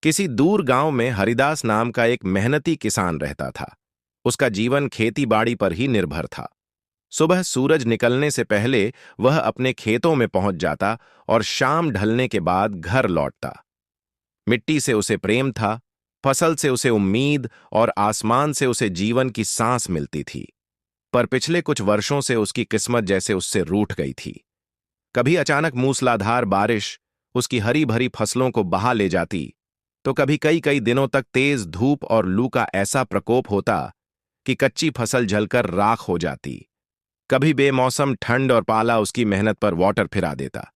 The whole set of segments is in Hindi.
किसी दूर गांव में हरिदास नाम का एक मेहनती किसान रहता था। उसका जीवन खेती बाड़ी पर ही निर्भर था। सुबह सूरज निकलने से पहले वह अपने खेतों में पहुंच जाता और शाम ढलने के बाद घर लौटता। मिट्टी से उसे प्रेम था, फसल से उसे उम्मीद और आसमान से उसे जीवन की सांस मिलती थी। पर पिछले कुछ वर्षों से उसकी किस्मत जैसे उससे रूठ गई थी। कभी अचानक मूसलाधार बारिश उसकी हरी भरी फसलों को बहा ले जाती, तो कभी कई कई दिनों तक तेज धूप और लू का ऐसा प्रकोप होता कि कच्ची फसल जलकर राख हो जाती। कभी बेमौसम ठंड और पाला उसकी मेहनत पर वाटर फिरा देता।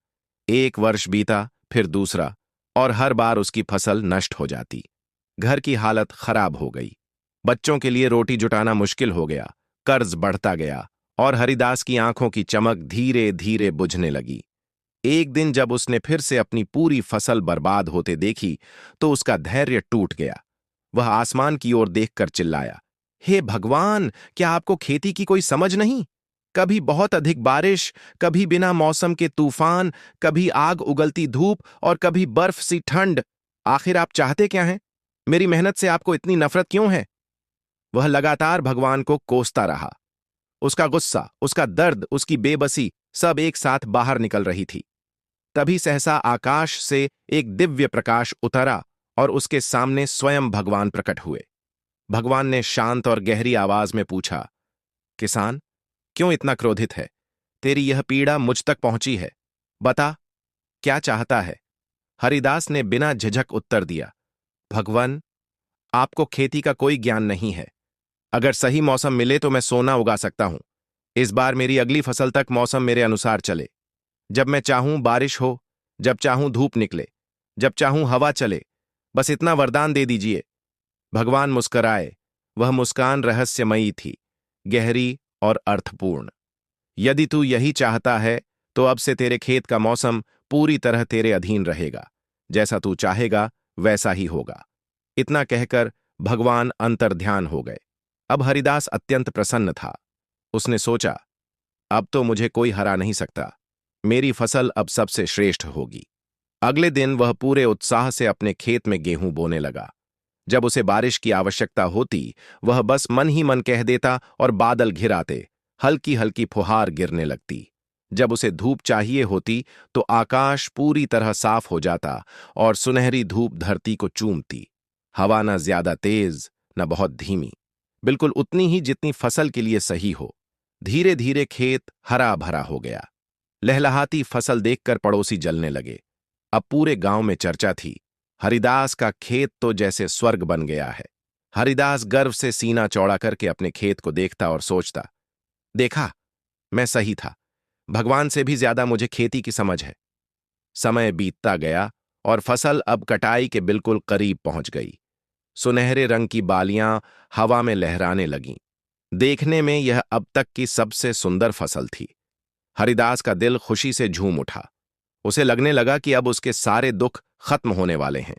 एक वर्ष बीता, फिर दूसरा, और हर बार उसकी फसल नष्ट हो जाती। घर की हालत खराब हो गई। बच्चों के लिए रोटी जुटाना मुश्किल हो गया, कर्ज बढ़ता गया और हरिदास की आंखों की चमक धीरे धीरे बुझने लगी। एक दिन जब उसने फिर से अपनी पूरी फसल बर्बाद होते देखी, तो उसका धैर्य टूट गया। वह आसमान की ओर देखकर चिल्लाया, हे भगवान, क्या आपको खेती की कोई समझ नहीं? कभी बहुत अधिक बारिश, कभी बिना मौसम के तूफान, कभी आग उगलती धूप और कभी बर्फ सी ठंड। आखिर आप चाहते क्या हैं? मेरी मेहनत से आपको इतनी नफरत क्यों है? वह लगातार भगवान को कोसता रहा। उसका गुस्सा, उसका दर्द, उसकी बेबसी सब एक साथ बाहर निकल रही थी। तभी सहसा आकाश से एक दिव्य प्रकाश उतरा और उसके सामने स्वयं भगवान प्रकट हुए। भगवान ने शांत और गहरी आवाज में पूछा, किसान, क्यों इतना क्रोधित है? तेरी यह पीड़ा मुझ तक पहुंची है। बता, क्या चाहता है? हरिदास ने बिना झिझक उत्तर दिया, भगवान, आपको खेती का कोई ज्ञान नहीं है। अगर सही मौसम मिले तो मैं सोना उगा सकता हूं। इस बार मेरी अगली फसल तक मौसम मेरे अनुसार चले। जब मैं चाहूं बारिश हो, जब चाहूं धूप निकले, जब चाहूं हवा चले। बस इतना वरदान दे दीजिए। भगवान मुस्कराए। वह मुस्कान रहस्यमयी थी, गहरी और अर्थपूर्ण। यदि तू यही चाहता है, तो अब से तेरे खेत का मौसम पूरी तरह तेरे अधीन रहेगा। जैसा तू चाहेगा वैसा ही होगा। इतना कहकर भगवान अंतर्ध्यान हो गए। अब हरिदास अत्यंत प्रसन्न था। उसने सोचा, अब तो मुझे कोई हरा नहीं सकता। मेरी फसल अब सबसे श्रेष्ठ होगी। अगले दिन वह पूरे उत्साह से अपने खेत में गेहूं बोने लगा। जब उसे बारिश की आवश्यकता होती, वह बस मन ही मन कह देता और बादल घिर आते। हल्की हल्की फुहार गिरने लगती। जब उसे धूप चाहिए होती, तो आकाश पूरी तरह साफ हो जाता और सुनहरी धूप धरती को चूमती। हवा न ज्यादा तेज, न बहुत धीमी, बिल्कुल उतनी ही जितनी फसल के लिए सही हो। धीरे धीरे खेत हरा भरा हो गया। लहलहाती फसल देखकर पड़ोसी जलने लगे। अब पूरे गांव में चर्चा थी, हरिदास का खेत तो जैसे स्वर्ग बन गया है। हरिदास गर्व से सीना चौड़ा करके अपने खेत को देखता और सोचता, देखा, मैं सही था। भगवान से भी ज्यादा मुझे खेती की समझ है। समय बीतता गया और फसल अब कटाई के बिल्कुल करीब पहुंच गई। सुनहरे रंग की बालियां हवा में लहराने लगीं। देखने में यह अब तक की सबसे सुंदर फसल थी। हरिदास का दिल खुशी से झूम उठा। उसे लगने लगा कि अब उसके सारे दुख खत्म होने वाले हैं।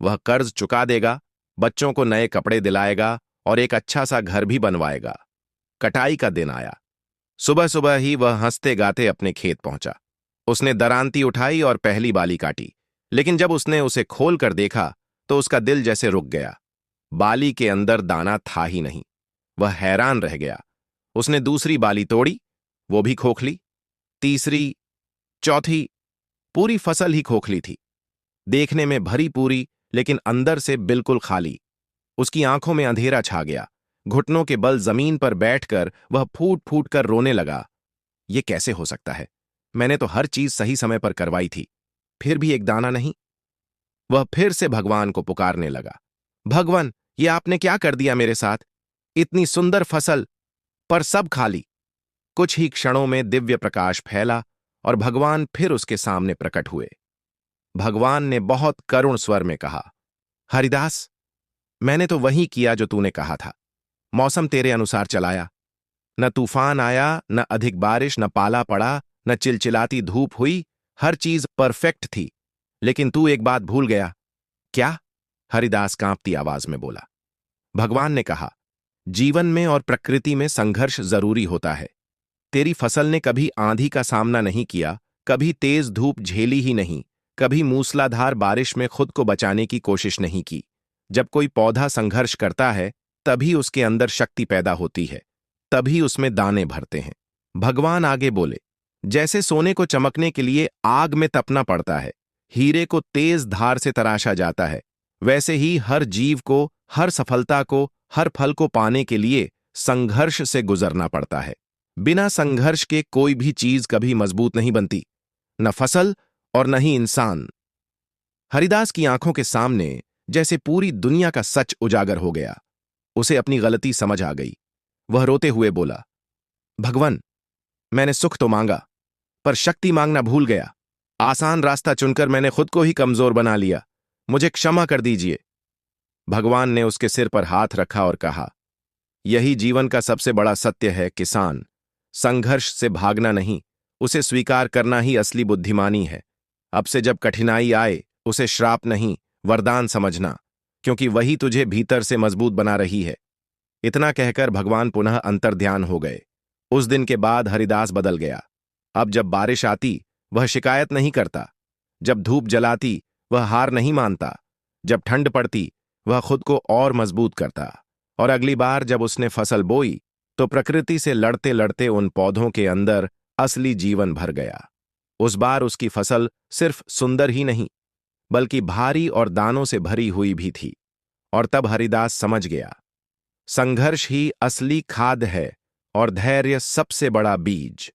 वह कर्ज चुका देगा, बच्चों को नए कपड़े दिलाएगा और एक अच्छा सा घर भी बनवाएगा। कटाई का दिन आया। सुबह सुबह ही वह हंसते गाते अपने खेत पहुंचा। उसने दरांती उठाई और पहली बाली काटी, लेकिन जब उसने उसे खोल कर देखा, तो उसका दिल जैसे रुक गया। बाली के अंदर दाना था ही नहीं। वह हैरान रह गया। उसने दूसरी बाली तोड़ी, वो भी खोखली। तीसरी, चौथी, पूरी फसल ही खोखली थी। देखने में भरी पूरी, लेकिन अंदर से बिल्कुल खाली। उसकी आंखों में अंधेरा छा गया। घुटनों के बल जमीन पर बैठकर वह फूट फूट कर रोने लगा। ये कैसे हो सकता है? मैंने तो हर चीज सही समय पर करवाई थी, फिर भी एक दाना नहीं। वह फिर से भगवान को पुकारने लगा, भगवान, ये आपने क्या कर दिया मेरे साथ? इतनी सुंदर फसल, पर सब खाली। कुछ ही क्षणों में दिव्य प्रकाश फैला और भगवान फिर उसके सामने प्रकट हुए। भगवान ने बहुत करुण स्वर में कहा, हरिदास, मैंने तो वही किया जो तूने कहा था। मौसम तेरे अनुसार चलाया। न तूफान आया, न अधिक बारिश, न पाला पड़ा, न चिलचिलाती धूप हुई। हर चीज परफेक्ट थी। लेकिन तू एक बात भूल गया। क्या? हरिदास कांपती आवाज में बोला। भगवान ने कहा, जीवन में और प्रकृति में संघर्ष जरूरी होता है। तेरी फसल ने कभी आंधी का सामना नहीं किया, कभी तेज धूप झेली ही नहीं, कभी मूसलाधार बारिश में खुद को बचाने की कोशिश नहीं की। जब कोई पौधा संघर्ष करता है, तभी उसके अंदर शक्ति पैदा होती है, तभी उसमें दाने भरते हैं। भगवान आगे बोले, जैसे सोने को चमकने के लिए आग में तपना पड़ता है, हीरे को तेज धार से तराशा जाता है, वैसे ही हर जीव को, हर सफलता को, हर फल को पाने के लिए संघर्ष से गुजरना पड़ता है। बिना संघर्ष के कोई भी चीज कभी मजबूत नहीं बनती, न फसल और न ही इंसान। हरिदास की आंखों के सामने जैसे पूरी दुनिया का सच उजागर हो गया। उसे अपनी गलती समझ आ गई। वह रोते हुए बोला, भगवान, मैंने सुख तो मांगा, पर शक्ति मांगना भूल गया। आसान रास्ता चुनकर मैंने खुद को ही कमजोर बना लिया। मुझे क्षमा कर दीजिए। भगवान ने उसके सिर पर हाथ रखा और कहा, यही जीवन का सबसे बड़ा सत्य है किसान। संघर्ष से भागना नहीं, उसे स्वीकार करना ही असली बुद्धिमानी है। अब से जब कठिनाई आए, उसे श्राप नहीं, वरदान समझना, क्योंकि वही तुझे भीतर से मजबूत बना रही है। इतना कहकर भगवान पुनः अंतर्ध्यान हो गए। उस दिन के बाद हरिदास बदल गया। अब जब बारिश आती, वह शिकायत नहीं करता। जब धूप जलाती, वह हार नहीं मानता। जब ठंड पड़ती, वह खुद को और मजबूत करता। और अगली बार जब उसने फसल बोई, तो प्रकृति से लड़ते लड़ते उन पौधों के अंदर असली जीवन भर गया। उस बार उसकी फसल सिर्फ सुंदर ही नहीं, बल्कि भारी और दानों से भरी हुई भी थी। और तब हरिदास समझ गया, संघर्ष ही असली खाद है और धैर्य सबसे बड़ा बीज।